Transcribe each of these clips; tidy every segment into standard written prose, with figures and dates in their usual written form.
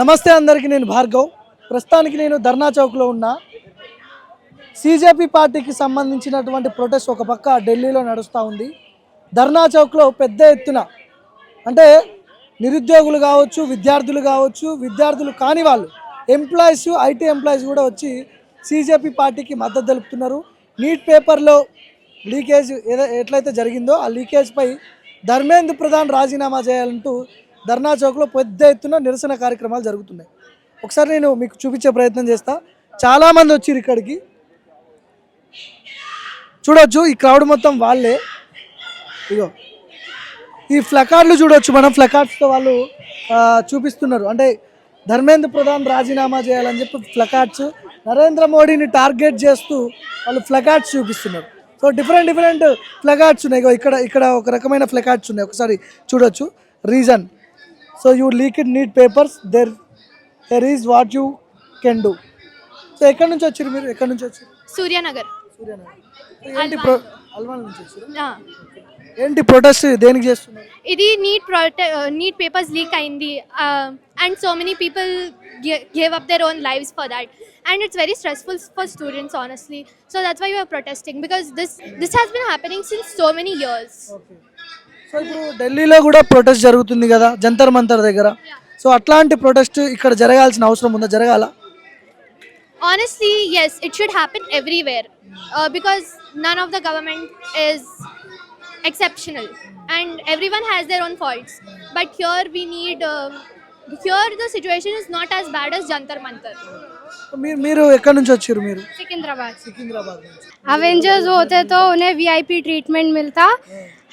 నమస్తే అందరికీ, నేను భార్గవ్. ప్రస్తుతానికి నేను ధర్నా చౌక్లో ఉన్న సీజేపీ పార్టీకి సంబంధించినటువంటి ప్రొటెస్ట్ ఒక పక్క ఢిల్లీలో నడుస్తూ ఉంది. ధర్నా చౌక్లో పెద్ద ఎత్తున అంటే నిరుద్యోగులు కావచ్చు, విద్యార్థులు కావచ్చు, విద్యార్థులు కాని వాళ్ళు ఎంప్లాయీస్, ఐటీ ఎంప్లాయీస్ కూడా వచ్చి సీజేపీ పార్టీకి మద్దతు తెలుపుతున్నారు. నీట్ పేపర్లో లీకేజ్ ఎట్లయితే జరిగిందో ఆ లీకేజ్పై ధర్మేంద్ర ప్రధాన్ రాజీనామా చేయాలంటూ ధర్నా చౌక్లో పెద్ద ఎత్తున నిరసన కార్యక్రమాలు జరుగుతున్నాయి. ఒకసారి నేను మీకు చూపించే ప్రయత్నం చేస్తా. చాలామంది వచ్చారు ఇక్కడికి, చూడొచ్చు. ఈ క్రౌడ్ మొత్తం వాళ్ళే. ఇగో ఈ ఫ్లకార్డ్లు చూడొచ్చు మనం. ఫ్లకార్డ్స్తో వాళ్ళు చూపిస్తున్నారు. అంటే ధర్మేంద్ర ప్రధాన్ రాజీనామా చేయాలని చెప్పి ఫ్లకార్డ్స్, నరేంద్ర మోడీని టార్గెట్ చేస్తూ వాళ్ళు ఫ్లకార్డ్స్ చూపిస్తున్నారు. సో డిఫరెంట్ ఫ్లకార్డ్స్ ఉన్నాయి. ఇక్కడ ఒక రకమైన ఫ్లకార్డ్స్ ఉన్నాయి. ఒకసారి చూడొచ్చు. Reason, so you leaked NEET papers, there is what you can do. సో ఎక్కడి నుంచి వచ్చారు మీరు? ఎక్కడి నుంచి వచ్చారు? సూర్యానగర్. ఏంటి అల్వాల్ నుంచి వచ్చారు? ఏంటి ప్రొటెస్ట్ దేనికి చేస్తున్నారు? ఇది నీట్ పేపర్స్ లీక్ అయింది and so many people gave up their own lives for that, and it's very stressful for students honestly, so that's why we are protesting, because this has been happening since so many years. So ఇప్పుడు ఢిల్లీలో కూడా protest జరుగుతుంది కదా, జంతర్ మంతర్ దగ్గర. So అట్లాంటి protest ఇక్కడ జరగాల్సిన అవసరం ఉందా? జరగాల? Honestly, yes, it should happen everywhere because none of the government is exceptional and everyone has their own faults, but here we need here the situation is not as bad as Jantar Mantar. మీరు ఎక్కడి నుంచి వచ్చారు? మీరు सिकंदराबाद నుంచి. Avengers होते तो उन्हें VIP treatment मिलता.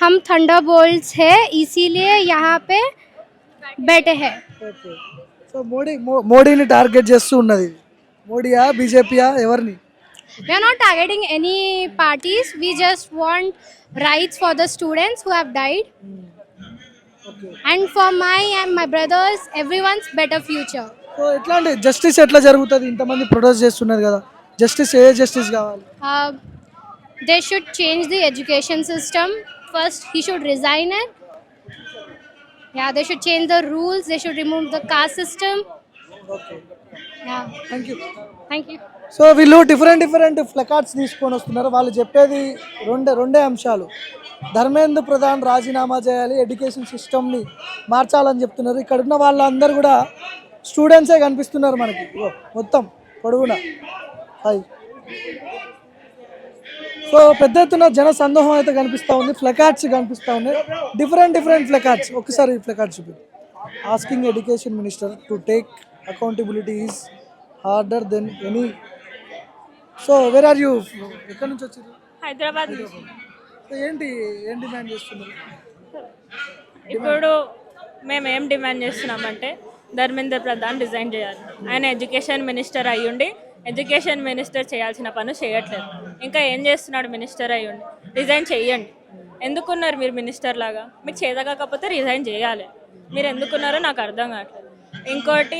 हम थंडरबोल्ट्स है इसीलिए यहाँ पे बैठे हैं. ఓకే. సో మోడీని టార్గెట్ చేస్తూ ఉన్నది. మోడీయా, బీజేపీయా, ఎవరిని? We are not targeting any parties. We just want rights for the students who have died. And for my and my brothers, everyone's better future. So ఎట్లాంటి జస్టిస్ ఎట్లా జరుగుతుంది? ఇంతమంది ప్రొటెస్ట్ చేస్తున్నారు కదా, జస్టిస్ ఏ జస్టిస్ కావాలి? They should change the education system. First, he should resign it. Yeah, they should change the rules. They should remove the caste system. Okay, Yeah, thank you. thank you. So వీళ్ళు different placards తీసుకొని వస్తున్నారు. వాళ్ళు చెప్పేది రెండే అంశాలు. ధర్మేంద్ర ప్రధాన్ రాజీనామా చేయాలి, education సిస్టమ్ని మార్చాలని చెప్తున్నారు. ఇక్కడ ఉన్న వాళ్ళందరూ కూడా స్టూడెంట్సే కనిపిస్తున్నారు మనకి మొత్తం పొడవునా. హాయ్. సో పెద్ద ఎత్తున జన సందోహం అయితే కనిపిస్తూ ఉంది. ఫ్లకార్డ్స్ కనిపిస్తూ ఉన్నాయి, డిఫరెంట్ ఫ్లకార్డ్స్. ఒకసారి ఫ్లకార్డ్స్ చూపి. Asking education minister to take accountability is harder than any. So where are you? ఎక్కడి నుంచి వచ్చారు? హైదరాబాద్. ఏం డిమాండ్ చేస్తున్నారు? ఇప్పుడు మేము ఏం డిమాండ్ చేస్తున్నామంటే ధర్మేంద్ర ప్రధాన్ రిజైన్ చేయాలి. ఆయన ఎడ్యుకేషన్ మినిస్టర్ అయ్యుండి ఎడ్యుకేషన్ మినిస్టర్ చేయాల్సిన పనులు చేయట్లేదు. ఇంకా ఏం చేస్తున్నాడు మినిస్టర్ అయ్యుండి? రిజైన్ చేయండి. ఎందుకున్నారు మీరు మినిస్టర్ లాగా? మీకు చేతకాకపోతే రిజైన్ చేయాలి. మీరు ఎందుకున్నారో నాకు అర్థం కావట్లేదు. ఇంకోటి,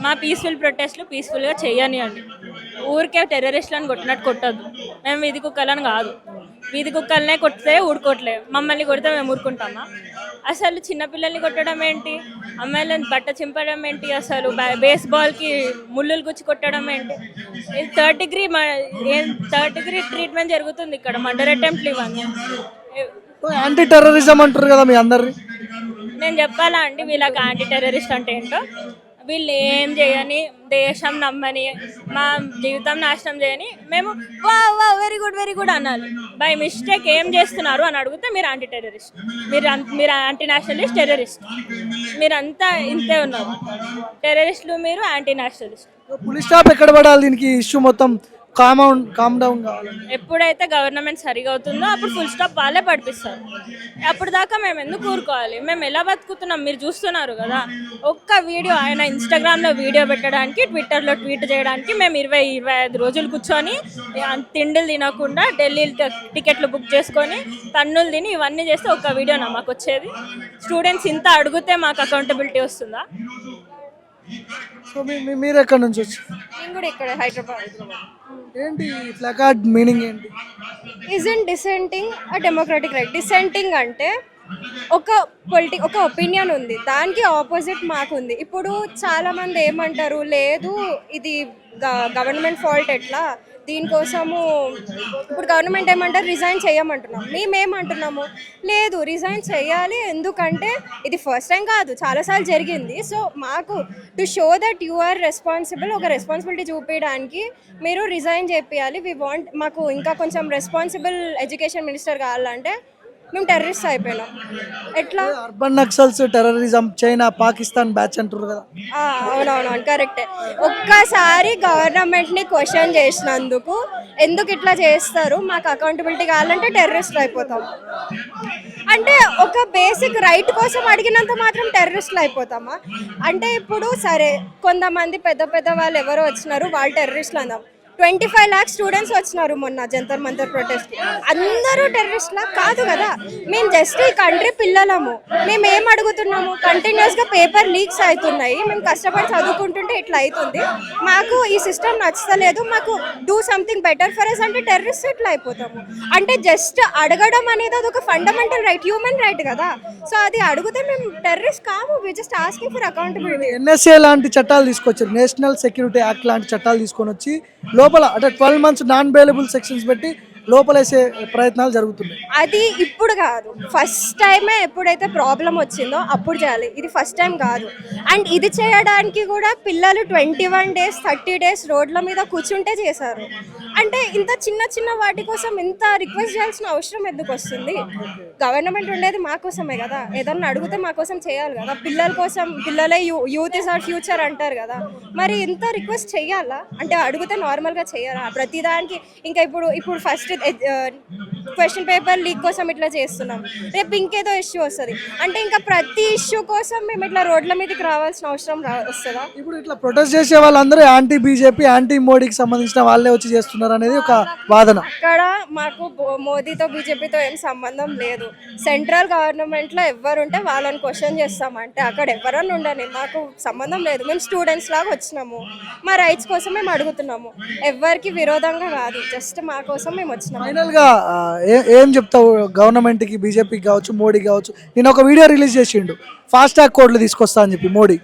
మా పీస్ఫుల్ ప్రొటెస్ట్లు పీస్ఫుల్గా చేయనియండి. ఊరికే టెర్రరిస్టులను కొట్టినట్టు కొట్టద్దు. మేము వీధి కుక్కలను కాదు. వీధి కుక్కలనే కొడితే ఊరుకోవట్లేదు. మమ్మల్ని కొడితే మేము ఊరుకుంటామా? అసలు చిన్నపిల్లల్ని కొట్టడం ఏంటి? అమ్మాయిలను బట్ట చింపడం ఏంటి? అసలు బేస్బాల్కి ముళ్ళులు గుచ్చి కొట్టడం ఏంటి? థర్డ్ డిగ్రీ ట్రీట్మెంట్ జరుగుతుంది ఇక్కడ. మర్డర్ అటెంప్ట్లు ఇవన్నీ. యాంటీ టెర్రరిజం అంటారు కదా మీ అందరినీ. నేను చెప్పాలా అండి వీళ్ళకి యాంటీ టెర్రరిస్ట్ అంటే ఏంటో? వీళ్ళు ఏం చేయని, దేశం నమ్మని, మా జీవితం నాశనం చేయని మేము వా వెరీ గుడ్ అనాలి. బై మిస్టేక్ ఏం చేస్తున్నారు అని అడిగితే మీరు యాంటీ టెర్రరిస్ట్, మీరు యాంటీ నేషనలిస్ట్, టెర్రరిస్ట్, మీరంతా ఇంతే ఉన్నారు. టెర్రరిస్టులు మీరు, యాంటీ నేషనలిస్ట్. పులిస్ స్టాప్ ఎక్కడ పడాలి దీనికి? ఇష్యూ మొత్తం కామ్ డౌన్ కావాలి. ఎప్పుడైతే గవర్నమెంట్ సరిగా అవుతుందో అప్పుడు ఫుల్ స్టాప్ వాళ్ళే పడిపిస్తారు. అప్పుడు దాకా మేము ఎందుకు ఊరుకోవాలి? మేము ఎలా బతుకుతున్నాం మీరు చూస్తున్నారు కదా. ఒక్క వీడియో ఆయన ఇన్స్టాగ్రామ్లో వీడియో పెట్టడానికి, ట్విట్టర్లో ట్వీట్ చేయడానికి మేము 20-25 రోజులు కూర్చొని తిండిలు తినకుండా ఢిల్లీ టికెట్లు బుక్ చేసుకొని తన్నులు తిని ఇవన్నీ చేస్తే ఒక్క వీడియోనా మాకు వచ్చేది? స్టూడెంట్స్ ఇంత అడిగితే మాకు అకౌంటబిలిటీ వస్తుందా? సో మీరు ఎక్కడి నుంచి వచ్చి? నేను కూడా ఇక్కడ హైదరాబాద్. ఏంటి ప్లకార్డ్ మీనింగ్ ఏంటి? Isn't dissenting a democratic right? Dissenting అంటే ఒక ఒపీనియన్ ఉంది, దానికి ఆపోజిట్ మాకు ఉంది. ఇప్పుడు చాలామంది ఏమంటారు, లేదు ఇది గవర్నమెంట్ ఫాల్ట్ ఎట్లా, దీనికోసము ఇప్పుడు గవర్నమెంట్ ఏమంటారు రిజైన్ చేయమంటున్నాం. మేమేమంటున్నాము, లేదు రిజైన్ చేయాలి, ఎందుకంటే ఇది ఫస్ట్ టైం కాదు, చాలాసార్లు జరిగింది. సో మాకు to show that you are responsible, ఒక రెస్పాన్సిబిలిటీ చూపించడానికి మీరు రిజైన్ చేయాలి. మాకు ఇంకా కొంచెం రెస్పాన్సిబుల్ ఎడ్యుకేషన్ మినిస్టర్ కావాలంటే మేము టెర్రరిస్ట్ అయిపోయినాం. ఎట్లా urban Naxals, terrorism, China, Pakistan batch అంటారు కదా. అవునవునవును, కరెక్టే. ఒక్కసారి గవర్నమెంట్ని క్వశ్చన్ చేసినందుకు ఎందుకు ఇట్లా చేస్తారు, మాకు అకౌంటబిలిటీ కావాలంటే టెర్రరిస్ట్ అయిపోతాం. అంటే ఒక బేసిక్ రైట్ కోసం అడిగినంత మాత్రం టెర్రరిస్ట్లు అయిపోతామా? అంటే ఇప్పుడు సరే కొంతమంది పెద్ద పెద్ద వాళ్ళు ఎవరో వచ్చినారు, వాళ్ళు టెర్రరిస్ట్లు అందాం. 25 lakhs స్టూడెంట్స్ వచ్చినారు మొన్న జంతర్ మంతర్ ప్రొటెస్ట్. అందరూ టెర్రరిస్ట్లా కాదు కదా. మేము జస్ట్ ఈ కంట్రీ పిల్లలము. మేము ఏం అడుగుతున్నాము, కంటిన్యూస్గా పేపర్ లీక్స్ అవుతున్నాయి, మేము కష్టపడి చదువుకుంటుంటే ఇట్లా అవుతుంది, మాకు ఈ సిస్టమ్ నచ్చలేదు, మాకు do something better for us అంటే టెర్రరిస్ట్ ఇట్లా అయిపోతాము. అంటే జస్ట్ అడగడం అనేది అది ఒక ఫండమెంటల్ రైట్, హ్యూమన్ రైట్ కదా. సో అది అడిగితే మేము టెర్రరిస్ట్ కాము, we just asking for accountability. NSA లాంటి చట్టాలు తీసుకొచ్చారు, నేషనల్ సెక్యూరిటీ యాక్ట్ లాంటి చట్టాలు తీసుకొని వచ్చి లోపల అంటే 12 months నాన్ బెయిలబుల్ సెక్షన్స్ పెట్టి లోపలేసే ప్రయత్నాలు జరుగుతున్నాయి. అది ఇప్పుడు కాదు, ఫస్ట్ టైమే ఎప్పుడైతే ప్రాబ్లం వచ్చిందో అప్పుడు చేయాలి. ఇది ఫస్ట్ టైం కాదు. అండ్ ఇది చేయడానికి కూడా పిల్లలు 21 days 30 days రోడ్ల మీద కూర్చుంటే చేశారు. అంటే ఇంత చిన్న చిన్న వాటి కోసం ఇంత రిక్వెస్ట్ చేయాల్సిన అవసరం ఎందుకు వస్తుంది? గవర్నమెంట్ ఉండేది మా కోసమే కదా, ఏదన్నా అడిగితే మా కోసం చేయాలి కదా. పిల్లల కోసం, పిల్లలే యూత్ ఇస్ అవర్ ఫ్యూచర్ అంటారు కదా, మరి ఇంత రిక్వెస్ట్ చెయ్యాలా? అంటే అడిగితే నార్మల్గా చేయాలా ప్రతిదానికి? ఇంకా ఇప్పుడు ఫస్ట్ క్వశ్చన్ పేపర్ లీక్ కోసం ఇట్లా చేస్తున్నాం, రేపు ఇంకేదో ఇష్యూ వస్తుంది అంటే ఇంకా ప్రతి ఇష్యూ కోసం మేము ఇట్లా రోడ్ల మీదకి రావాల్సిన అవసరం వస్తుందా? ఇప్పుడు ఇట్లా ప్రొటెస్ట్ చేసే వాళ్ళందరూ యాంటీ బీజేపీ, యాంటీ మోడీకి సంబంధించిన వాళ్ళే వచ్చి చేస్తున్నారు అనేది ఒక వాదన. అక్కడ మాకు మోదీతో బీజేపీతో ఏం సంబంధం లేదు. సెంట్రల్ గవర్నమెంట్లో ఎవరుంటే వాళ్ళని క్వశ్చన్ చేస్తామంటే అక్కడ ఎవరన్నా ఉండని, మాకు సంబంధం లేదు. మేము స్టూడెంట్స్ లాగా వచ్చినాము, మా రైట్స్ కోసం మేము అడుగుతున్నాము, ఎవరికి విరోధంగా కాదు, జస్ట్ మా కోసం మేము వచ్చినాము. ఫైనల్ గా ఏం చెప్తావు గవర్నమెంట్కి, బీజేపీకి కావచ్చు, మోడీకి కావచ్చు? నేను ఒక వీడియో రిలీజ్ చేసిండు, ఫాస్ట్ ట్రాక్ కోర్టులు తీసుకొస్తా అని చెప్పి మోడీ.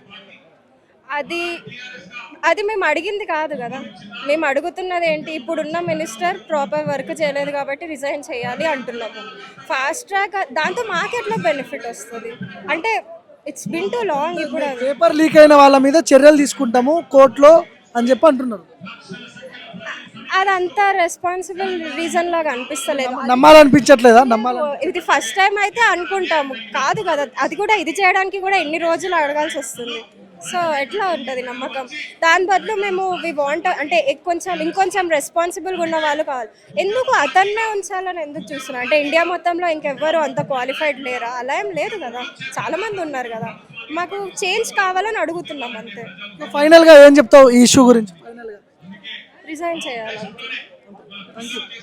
అది మేము అడిగింది కాదు కదా. మేము అడుగుతున్నది ఏంటి, ఇప్పుడున్న మినిస్టర్ ప్రాపర్ వర్క్ చేయలేదు కాబట్టి రిజైన్ చేయాలి అంటున్నాము. ఫాస్ట్ ట్రాక్ దాంతో మాకు ఎట్లా బెనిఫిట్ వస్తుంది? అంటే ఇట్స్ బిన్ టూ లాంగ్. ఇప్పుడు పేపర్ లీక్ అయిన వాళ్ళ మీద చర్యలు తీసుకుంటాము కోర్టులో అని చెప్పి అంటున్నారు. అదంతా రెస్పాన్సిబుల్ రీజన్ లాగా అనిపిస్తలేదు. నమ్మాలనిపించట్లేదా? ఇది ఫస్ట్ టైం అయితే అనుకుంటాము, కాదు కదా. అది కూడా ఇది చేయడానికి కూడా ఎన్ని రోజులు అడగాల్సి వస్తుంది. సో ఎట్లా ఉంటుంది నమ్మకం? దాని బదులు మేము వి వాంట్ అంటే ఇంకొంచెం రెస్పాన్సిబుల్గా ఉన్న వాళ్ళు కావాలి. ఎందుకు అతన్నే ఉంచాలని ఎందుకు చూస్తున్నారు? అంటే ఇండియా మొత్తంలో ఇంకెవ్వరు అంత క్వాలిఫైడ్ లేరా? అలా ఏం లేదు కదా, చాలామంది ఉన్నారు కదా. మాకు చేంజ్ కావాలని అడుగుతున్నాం అంతే. ఫైనల్గా ఏం చెప్తావు ఈ ఇష్యూ గురించి? రిజైన్ చేయాలి.